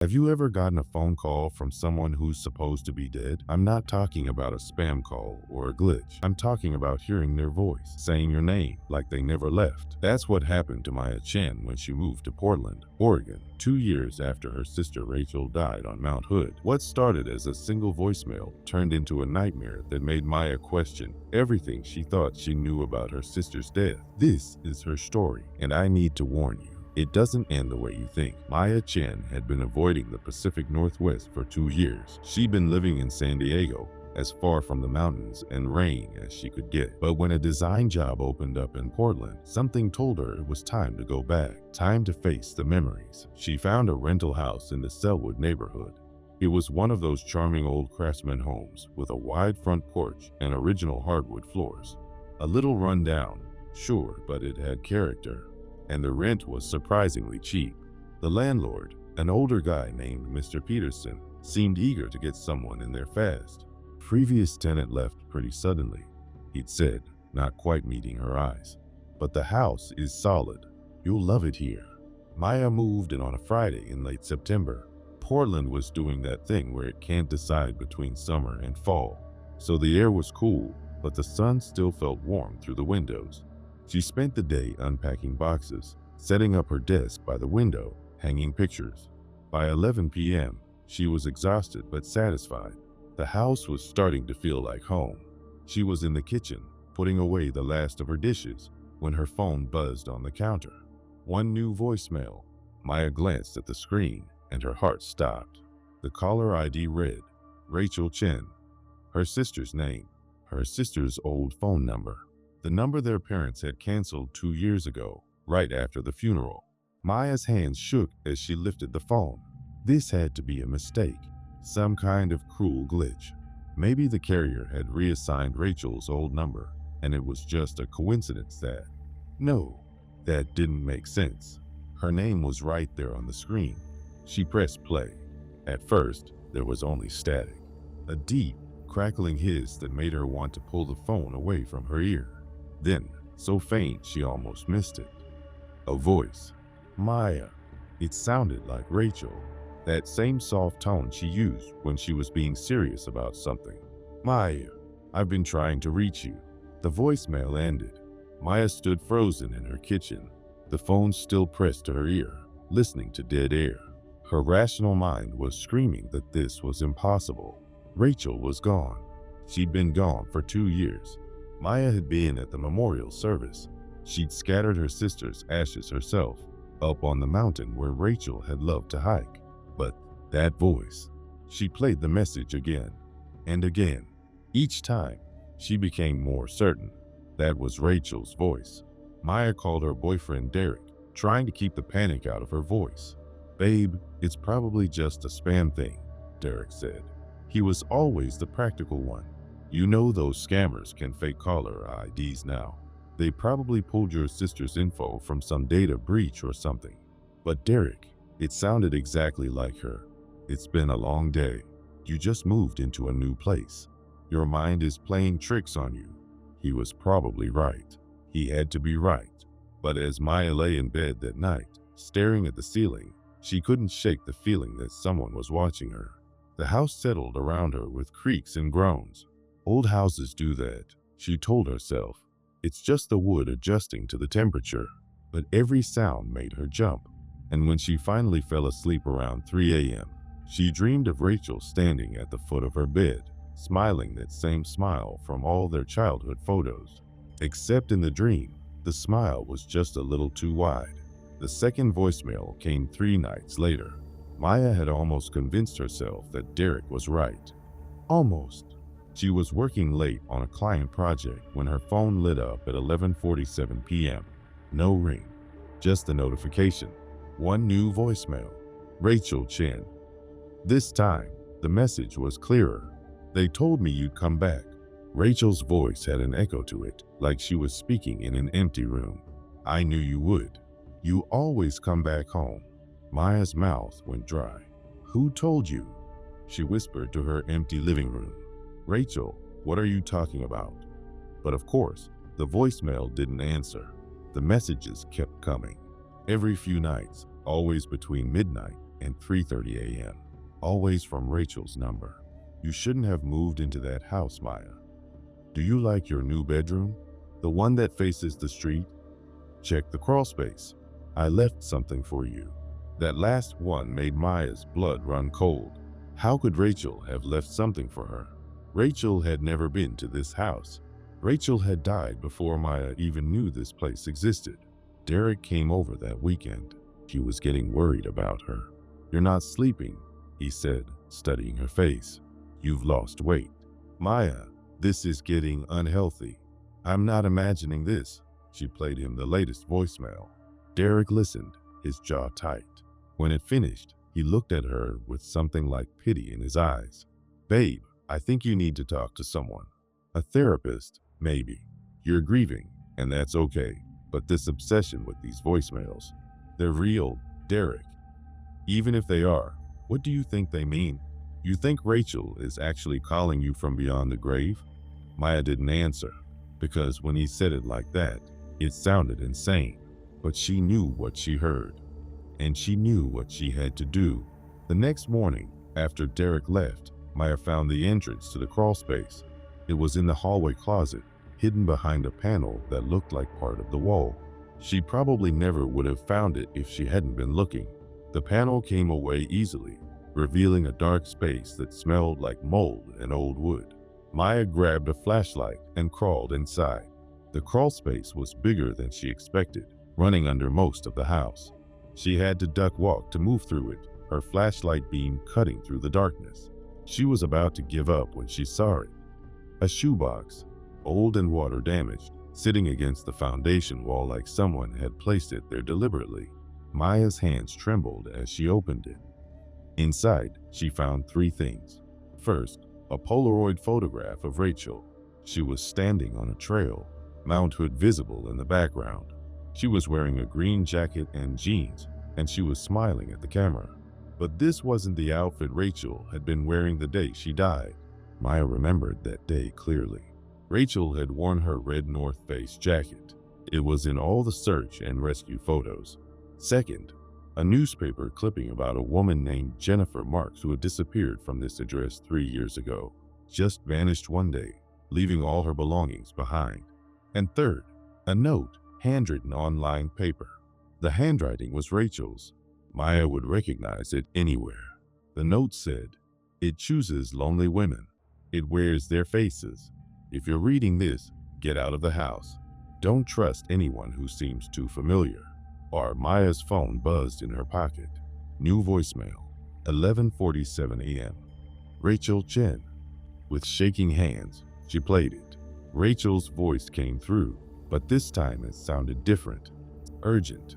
Have you ever gotten a phone call from someone who's supposed to be dead? I'm not talking about a spam call or a glitch. I'm talking about hearing their voice, saying your name like they never left. That's what happened to Maya Chen when she moved to Portland, Oregon, 2 years after her sister Rachel died on Mount Hood. What started as a single voicemail turned into a nightmare that made Maya question everything she thought she knew about her sister's death. This is her story, and I need to warn you. It doesn't end the way you think. Maya Chen had been avoiding the Pacific Northwest for 2 years. She'd been living in San Diego, as far from the mountains and rain as she could get. But when a design job opened up in Portland, something told her it was time to go back, time to face the memories. She found a rental house in the Selwood neighborhood. It was one of those charming old craftsman homes with a wide front porch and original hardwood floors. A little run down, sure, but it had character. And the rent was surprisingly cheap. The landlord, an older guy named Mr. Peterson, seemed eager to get someone in there fast. Previous tenant left pretty suddenly, he'd said, not quite meeting her eyes. But the house is solid. You'll love it here. Maya moved in on a Friday in late September. Portland was doing that thing where it can't decide between summer and fall. So the air was cool, but the sun still felt warm through the windows. She spent the day unpacking boxes, setting up her desk by the window, hanging pictures. By 11 p.m., she was exhausted but satisfied. The house was starting to feel like home. She was in the kitchen, putting away the last of her dishes, when her phone buzzed on the counter. One new voicemail. Maya glanced at the screen, and her heart stopped. The caller ID read, Rachel Chen. Her sister's name, her sister's old phone number. The number their parents had canceled 2 years ago, right after the funeral. Maya's hands shook as she lifted the phone. This had to be a mistake, some kind of cruel glitch. Maybe the carrier had reassigned Rachel's old number, and it was just a coincidence that… No, that didn't make sense. Her name was right there on the screen. She pressed play. At first, there was only static, a deep, crackling hiss that made her want to pull the phone away from her ear. Then, so faint she almost missed it. A voice. Maya. It sounded like Rachel. That same soft tone she used when she was being serious about something. Maya, I've been trying to reach you. The voicemail ended. Maya stood frozen in her kitchen, the phone still pressed to her ear, listening to dead air. Her rational mind was screaming that this was impossible. Rachel was gone. She'd been gone for 2 years. Maya had been at the memorial service. She'd scattered her sister's ashes herself, up on the mountain where Rachel had loved to hike. But that voice, she played the message again and again. Each time, she became more certain that was Rachel's voice. Maya called her boyfriend Derek, trying to keep the panic out of her voice. Babe, it's probably just a spam thing, Derek said. He was always the practical one. You know those scammers can fake caller IDs now. They probably pulled your sister's info from some data breach or something. But Derek, it sounded exactly like her. It's been a long day. You just moved into a new place. Your mind is playing tricks on you. He was probably right. He had to be right. But as Maya lay in bed that night, staring at the ceiling, she couldn't shake the feeling that someone was watching her. The house settled around her with creaks and groans. Old houses do that, she told herself. It's just the wood adjusting to the temperature. But every sound made her jump. And when she finally fell asleep around 3 a.m., she dreamed of Rachel standing at the foot of her bed, smiling that same smile from all their childhood photos. Except in the dream, the smile was just a little too wide. The second voicemail came 3 nights later. Maya had almost convinced herself that Derek was right. Almost. She was working late on a client project when her phone lit up at 11:47 p.m. No ring, just a notification. One new voicemail. Rachel Chen. This time, the message was clearer. They told me you'd come back. Rachel's voice had an echo to it, like she was speaking in an empty room. I knew you would. You always come back home. Maya's mouth went dry. Who told you? She whispered to her empty living room. Rachel, what are you talking about? But of course, the voicemail didn't answer. The messages kept coming. Every few nights, always between midnight and 3:30 a.m. Always from Rachel's number. You shouldn't have moved into that house, Maya. Do you like your new bedroom? The one that faces the street? Check the crawl space. I left something for you. That last one made Maya's blood run cold. How could Rachel have left something for her? Rachel had never been to this house. Rachel had died before Maya even knew this place existed. Derek came over that weekend. He was getting worried about her. You're not sleeping, he said, studying her face. You've lost weight. Maya, this is getting unhealthy. I'm not imagining this. She played him the latest voicemail. Derek listened, his jaw tight. When it finished, he looked at her with something like pity in his eyes. Babe, I think you need to talk to someone. A therapist, maybe. You're grieving, and that's okay. But this obsession with these voicemails, they're real, Derek. Even if they are, what do you think they mean? You think Rachel is actually calling you from beyond the grave? Maya didn't answer, because when he said it like that, it sounded insane. But she knew what she heard, and she knew what she had to do. The next morning, after Derek left, Maya found the entrance to the crawl space. It was in the hallway closet, hidden behind a panel that looked like part of the wall. She probably never would have found it if she hadn't been looking. The panel came away easily, revealing a dark space that smelled like mold and old wood. Maya grabbed a flashlight and crawled inside. The crawl space was bigger than she expected, running under most of the house. She had to duck walk to move through it, her flashlight beam cutting through the darkness. She was about to give up when she saw it. A shoebox, old and water damaged, sitting against the foundation wall like someone had placed it there deliberately. Maya's hands trembled as she opened it. Inside, she found three things. First, a Polaroid photograph of Rachel. She was standing on a trail, Mount Hood visible in the background. She was wearing a green jacket and jeans, and she was smiling at the camera. But this wasn't the outfit Rachel had been wearing the day she died. Maya remembered that day clearly. Rachel had worn her red North Face jacket. It was in all the search and rescue photos. Second, a newspaper clipping about a woman named Jennifer Marks who had disappeared from this address 3 years ago. Just vanished one day, leaving all her belongings behind. And third, a note, handwritten on lined paper. The handwriting was Rachel's. Maya would recognize it anywhere. The note said, "It chooses lonely women. It wears their faces. If you're reading this, get out of the house. Don't trust anyone who seems too familiar." Or Maya's phone buzzed in her pocket. New voicemail, 11:47 a.m. Rachel Chen. With shaking hands, she played it. Rachel's voice came through, but this time it sounded different. Urgent.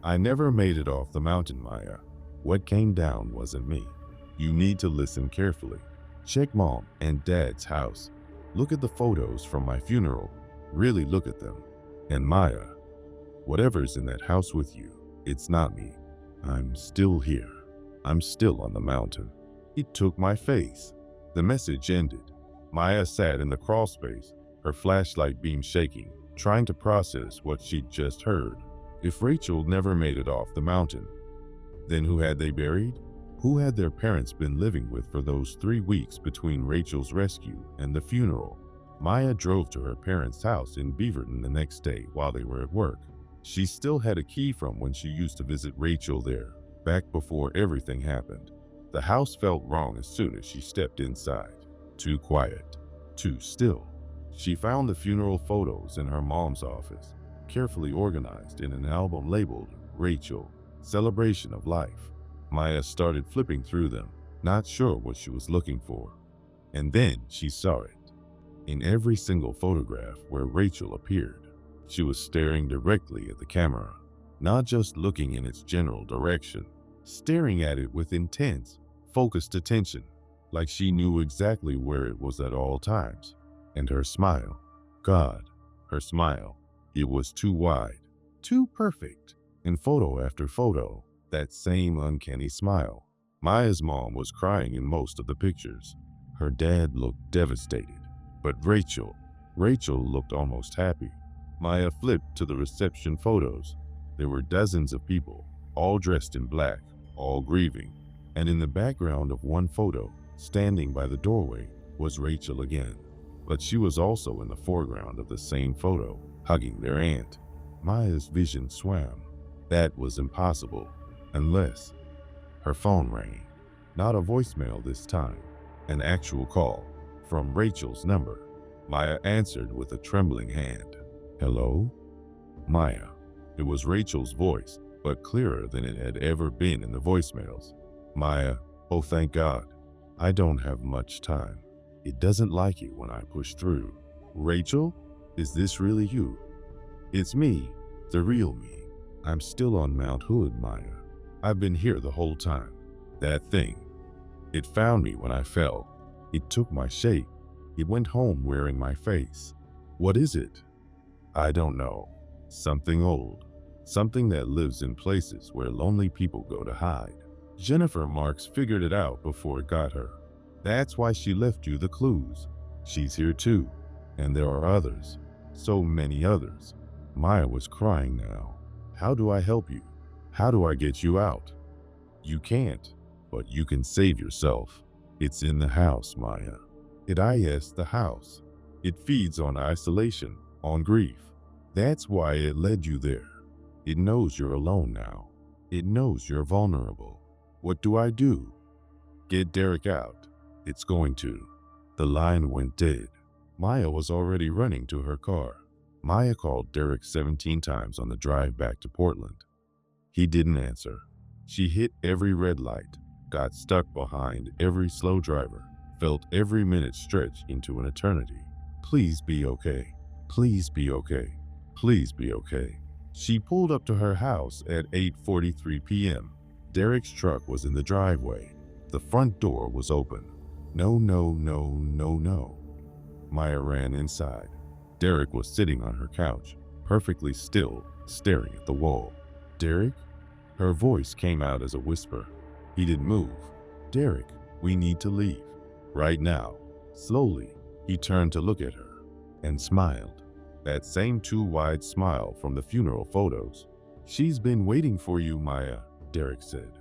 I never made it off the mountain, Maya. What came down wasn't me. You need to listen carefully. Check Mom and Dad's house. Look at the photos from my funeral. Really look at them. And Maya, whatever's in that house with you, it's not me. I'm still here. I'm still on the mountain. It took my face. The message ended. Maya sat in the crawl space, her flashlight beam shaking, trying to process what she'd just heard. If Rachel never made it off the mountain, then who had they buried? Who had their parents been living with for those 3 weeks between Rachel's rescue and the funeral? Maya drove to her parents' house in Beaverton the next day while they were at work. She still had a key from when she used to visit Rachel there, back before everything happened. The house felt wrong as soon as she stepped inside. Too quiet, too still. She found the funeral photos in her mom's office, carefully organized in an album labeled Rachel, Celebration of Life. Maya started flipping through them, not sure what she was looking for. And then she saw it. In every single photograph where Rachel appeared, she was staring directly at the camera, not just looking in its general direction, staring at it with intense, focused attention, like she knew exactly where it was at all times. And her smile, God, her smile, it was too wide, too perfect. In photo after photo, that same uncanny smile. Maya's mom was crying in most of the pictures. Her dad looked devastated. But Rachel looked almost happy. Maya flipped to the reception photos. There were dozens of people, all dressed in black, all grieving. And in the background of one photo, standing by the doorway, was Rachel again. But she was also in the foreground of the same photo, hugging their aunt. Maya's vision swam. That was impossible, unless her phone rang. Not a voicemail this time, an actual call from Rachel's number. Maya answered with a trembling hand. Hello? Maya. It was Rachel's voice, but clearer than it had ever been in the voicemails. Maya, oh thank God. I don't have much time. It doesn't like it when I push through. Rachel? Is this really you? It's me, the real me. I'm still on Mount Hood, Maya. I've been here the whole time. That thing. It found me when I fell. It took my shape. It went home wearing my face. What is it? I don't know. Something old. Something that lives in places where lonely people go to hide. Jennifer Marks figured it out before it got her. That's why she left you the clues. She's here too. And there are others. So many others. Maya was crying now. How do I help you? How do I get you out? You can't, but you can save yourself. It's in the house, Maya. It is the house. It feeds on isolation, on grief. That's why it led you there. It knows you're alone now. It knows you're vulnerable. What do I do? Get Derek out. It's going to. The line went dead. Maya was already running to her car. Maya called Derek 17 times on the drive back to Portland. He didn't answer. She hit every red light, got stuck behind every slow driver, felt every minute stretch into an eternity. Please be okay. Please be okay. Please be okay. She pulled up to her house at 8:43 p.m. Derek's truck was in the driveway. The front door was open. No, no, no, no, no. Maya ran inside. Derek was sitting on her couch, perfectly still, staring at the wall. Derek? Her voice came out as a whisper. He didn't move. Derek, we need to leave. Right now. Slowly, he turned to look at her and smiled. That same too wide smile from the funeral photos. She's been waiting for you, Maya, Derek said.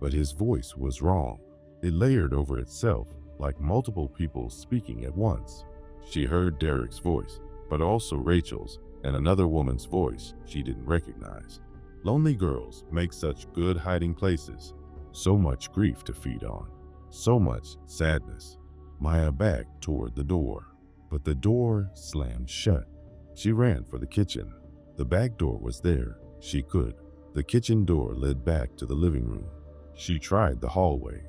But his voice was wrong. It layered over itself like multiple people speaking at once. She heard Derek's voice, but also Rachel's and another woman's voice she didn't recognize. Lonely girls make such good hiding places. So much grief to feed on. So much sadness. Maya backed toward the door, but the door slammed shut. She ran for the kitchen. The back door was there. She could. The kitchen door led back to the living room. She tried the hallway.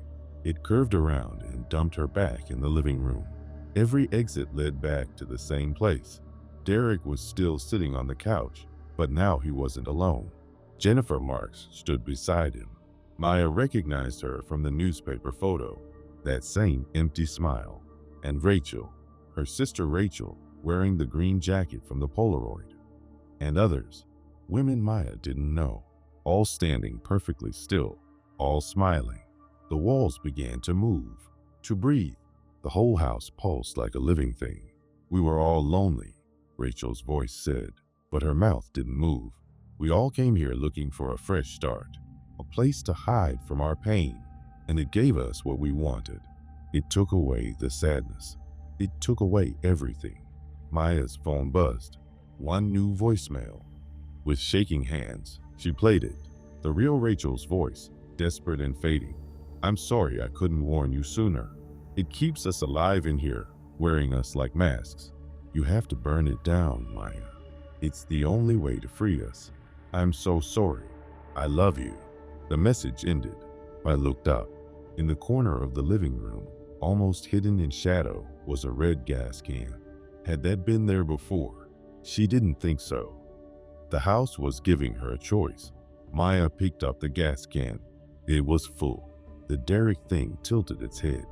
It curved around and dumped her back in the living room. Every exit led back to the same place. Derek was still sitting on the couch, but now he wasn't alone. Jennifer Marks stood beside him. Maya recognized her from the newspaper photo, that same empty smile. And Rachel, her sister Rachel, wearing the green jacket from the Polaroid. And others, women Maya didn't know, all standing perfectly still, all smiling. The walls began to move, to breathe. The whole house pulsed like a living thing. We were all lonely, Rachel's voice said, but her mouth didn't move. We all came here looking for a fresh start, a place to hide from our pain, and it gave us what we wanted. It took away the sadness. It took away everything. Maya's phone buzzed. One new voicemail. With shaking hands, she played it. The real Rachel's voice, desperate and fading. I'm sorry I couldn't warn you sooner. It keeps us alive in here, wearing us like masks. You have to burn it down, Maya. It's the only way to free us. I'm so sorry. I love you. The message ended. I looked up. In the corner of the living room, almost hidden in shadow, was a red gas can. Had that been there before? She didn't think so. The house was giving her a choice. Maya picked up the gas can. It was full. The Derek thing tilted its head.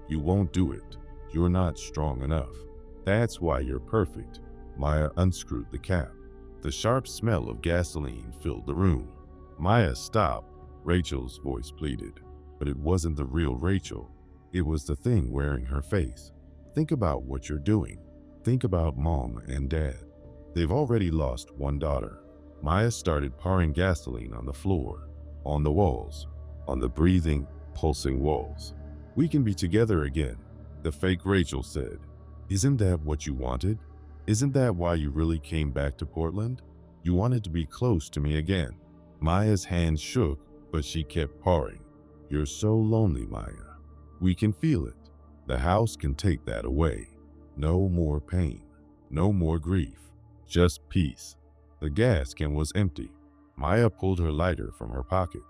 You won't do it. You're not strong enough. That's why you're perfect. Maya unscrewed the cap. The sharp smell of gasoline filled the room. Maya stopped. Rachel's voice pleaded. But it wasn't the real Rachel. It was the thing wearing her face. Think about what you're doing. Think about Mom and Dad. They've already lost one daughter. Maya started pouring gasoline on the floor, on the walls. on the breathing, pulsing walls. "We can be together again," the fake Rachel said. "Isn't that what you wanted? Isn't that why you really came back to Portland? You wanted to be close to me again." Maya's hands shook, but she kept pawing. "You're so lonely, Maya. We can feel it. The house can take that away. No more pain. No more grief. Just peace." The gas can was empty. Maya pulled her lighter from her pocket,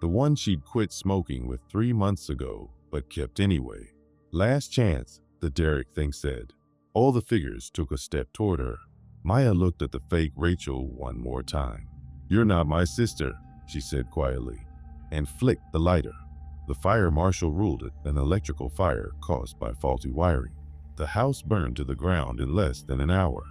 the one she'd quit smoking with 3 months ago, but kept anyway. "Last chance," the Derek thing said. All the figures took a step toward her. Maya looked at the fake Rachel one more time. "You're not my sister," she said quietly, and flicked the lighter. The fire marshal ruled it an electrical fire caused by faulty wiring. The house burned to the ground in less than an hour.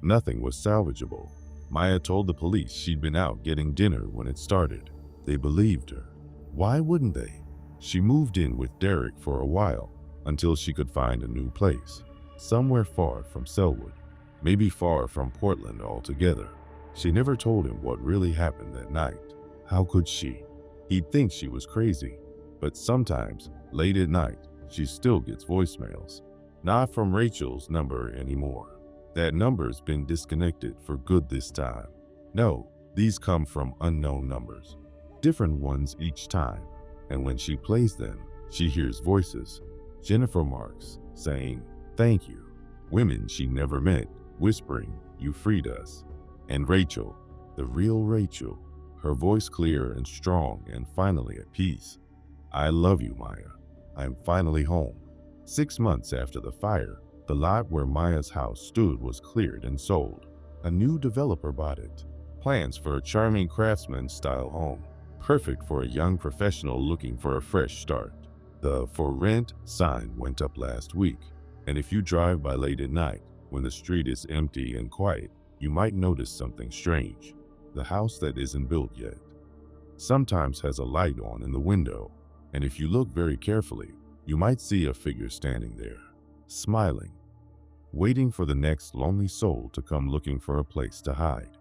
Nothing was salvageable. Maya told the police she'd been out getting dinner when it started. They believed her. Why wouldn't they? She moved in with Derek for a while, until she could find a new place. Somewhere far from Selwood. Maybe far from Portland altogether. She never told him what really happened that night. How could she? He'd think she was crazy. But sometimes, late at night, she still gets voicemails. Not from Rachel's number anymore. That number's been disconnected for good this time. No, these come from unknown numbers. Different ones each time. And when she plays them, she hears voices. Jennifer Marks saying, "Thank you." Women she never met, whispering, "You freed us." And Rachel, the real Rachel, her voice clear and strong and finally at peace. "I love you, Maya. I'm finally home." 6 months after the fire, the lot where Maya's house stood was cleared and sold. A new developer bought it. Plans for a charming craftsman-style home, perfect for a young professional looking for a fresh start. The "for rent" sign went up last week, and if you drive by late at night, when the street is empty and quiet, you might notice something strange. The house that isn't built yet sometimes has a light on in the window, and if you look very carefully, you might see a figure standing there, smiling, waiting for the next lonely soul to come looking for a place to hide.